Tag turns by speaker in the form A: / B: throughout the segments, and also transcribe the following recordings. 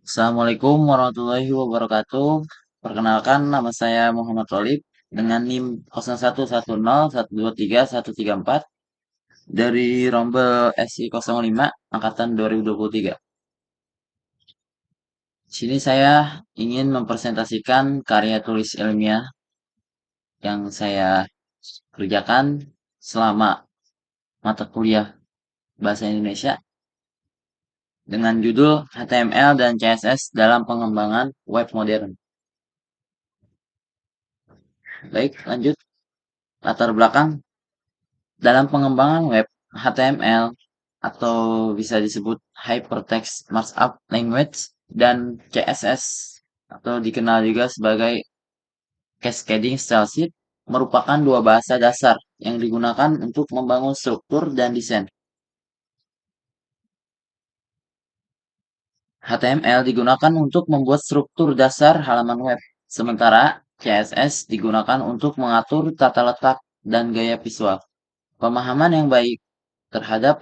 A: Assalamualaikum warahmatullahi wabarakatuh. Perkenalkan, nama saya Muhammad Tholib dengan NIM 0110123134 dari Rombel SI 05 angkatan 2023. Di sini saya ingin mempresentasikan karya tulis ilmiah yang saya kerjakan selama mata kuliah Bahasa Indonesia dengan judul HTML dan CSS dalam pengembangan web modern. Baik, lanjut. Latar belakang dalam pengembangan web, HTML atau bisa disebut Hypertext Markup Language dan CSS atau dikenal juga sebagai Cascading Style Sheet merupakan dua bahasa dasar yang digunakan untuk membangun struktur dan desain. HTML digunakan untuk membuat struktur dasar halaman web, sementara CSS digunakan untuk mengatur tata letak dan gaya visual. Pemahaman yang baik terhadap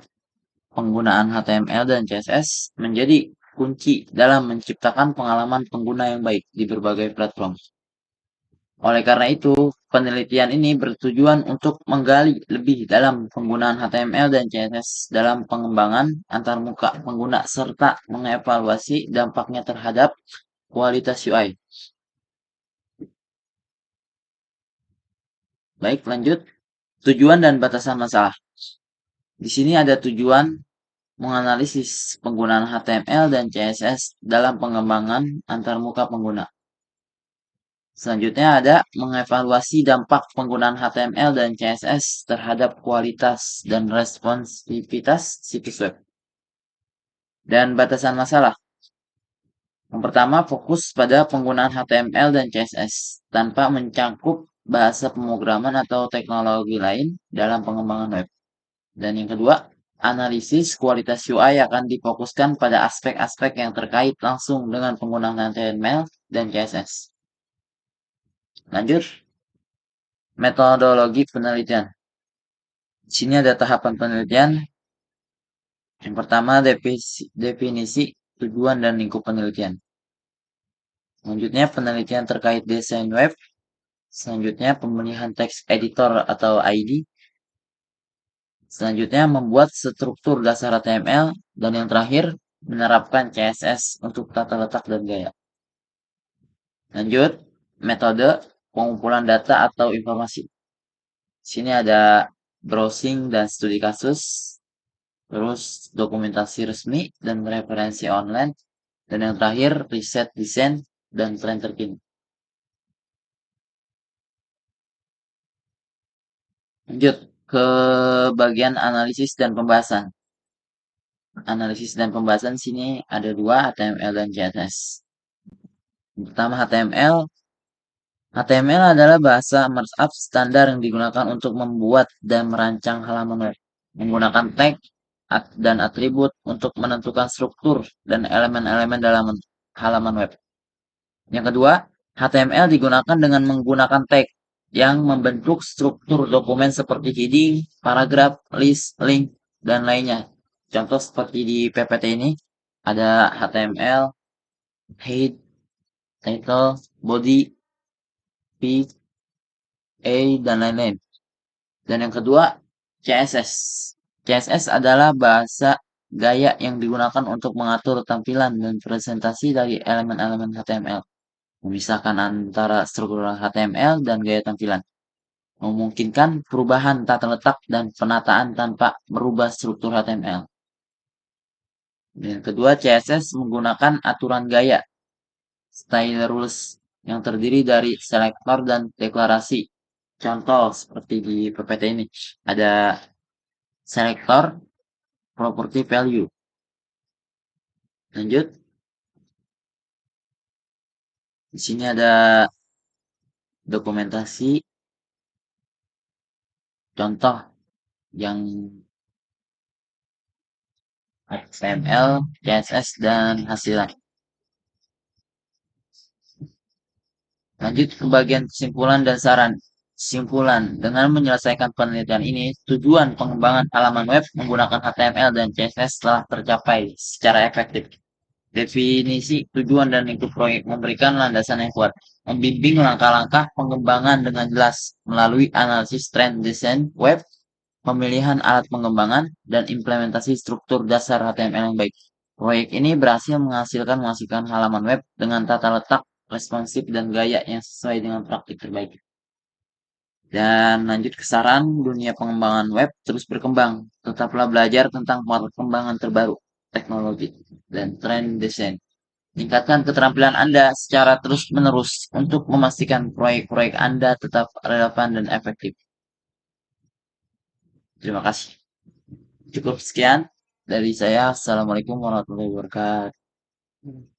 A: penggunaan HTML dan CSS menjadi kunci dalam menciptakan pengalaman pengguna yang baik di berbagai platform. Oleh karena itu, penelitian ini bertujuan untuk menggali lebih dalam penggunaan HTML dan CSS dalam pengembangan antarmuka pengguna serta mengevaluasi dampaknya terhadap kualitas UI. Baik, lanjut. Tujuan dan batasan masalah. Di sini ada tujuan menganalisis penggunaan HTML dan CSS dalam pengembangan antarmuka pengguna. Selanjutnya ada mengevaluasi dampak penggunaan HTML dan CSS terhadap kualitas dan responsivitas situs web. Dan batasan masalah. Yang pertama, fokus pada penggunaan HTML dan CSS tanpa mencangkup bahasa pemrograman atau teknologi lain dalam pengembangan web. Dan yang kedua, analisis kualitas UI akan difokuskan pada aspek-aspek yang terkait langsung dengan penggunaan HTML dan CSS. Lanjut, metodologi penelitian. Di sini ada tahapan penelitian. Yang pertama, definisi tujuan dan lingkup penelitian. Selanjutnya, penelitian terkait desain web. Selanjutnya, pemilihan text editor atau ID. Selanjutnya, membuat struktur dasar HTML. Dan yang terakhir, menerapkan CSS untuk tata letak dan gaya. Lanjut, metode pengumpulan data atau informasi. Di sini ada browsing dan studi kasus, terus dokumentasi resmi dan referensi online, dan yang terakhir riset desain dan tren terkini. Lanjut ke bagian analisis dan pembahasan. Analisis dan pembahasan sini ada dua, HTML dan CSS. Pertama, HTML. HTML adalah bahasa markup standar yang digunakan untuk membuat dan merancang halaman web, menggunakan tag dan atribut untuk menentukan struktur dan elemen-elemen dalam halaman web. Yang kedua, HTML digunakan dengan menggunakan tag yang membentuk struktur dokumen seperti heading, paragraf, list, link, dan lainnya. Contoh seperti di PPT ini, ada HTML, head, title, body, p, a, dan lain-lain. Dan yang kedua, CSS. CSS adalah bahasa gaya yang digunakan untuk mengatur tampilan dan presentasi dari elemen-elemen HTML, memisahkan antara struktur HTML dan gaya tampilan, memungkinkan perubahan tata letak dan penataan tanpa merubah struktur HTML. Dan yang kedua, CSS menggunakan aturan gaya, style rules, yang terdiri dari selektor dan deklarasi. Contoh seperti di PPT ini, ada selektor, property value. Lanjut. Di sini ada dokumentasi contoh yang HTML, CSS, dan hasilnya. Lanjut ke bagian kesimpulan dan saran. Kesimpulan, dengan menyelesaikan penelitian ini, tujuan pengembangan halaman web menggunakan HTML dan CSS telah tercapai secara efektif Definisi tujuan dan ikut proyek memberikan landasan yang kuat, membimbing langkah-langkah pengembangan dengan jelas melalui analisis tren desain web, pemilihan alat pengembangan, dan implementasi struktur dasar HTML yang baik. Proyek ini berhasil menghasilkan halaman web dengan tata letak responsif dan gaya yang sesuai dengan praktik terbaik. Dan lanjut ke saran, dunia pengembangan web terus berkembang. Tetaplah belajar tentang perkembangan terbaru, teknologi, dan tren desain. Tingkatkan keterampilan Anda secara terus-menerus untuk memastikan proyek-proyek Anda tetap relevan dan efektif. Terima kasih. Cukup sekian dari saya. Assalamualaikum warahmatullahi wabarakatuh.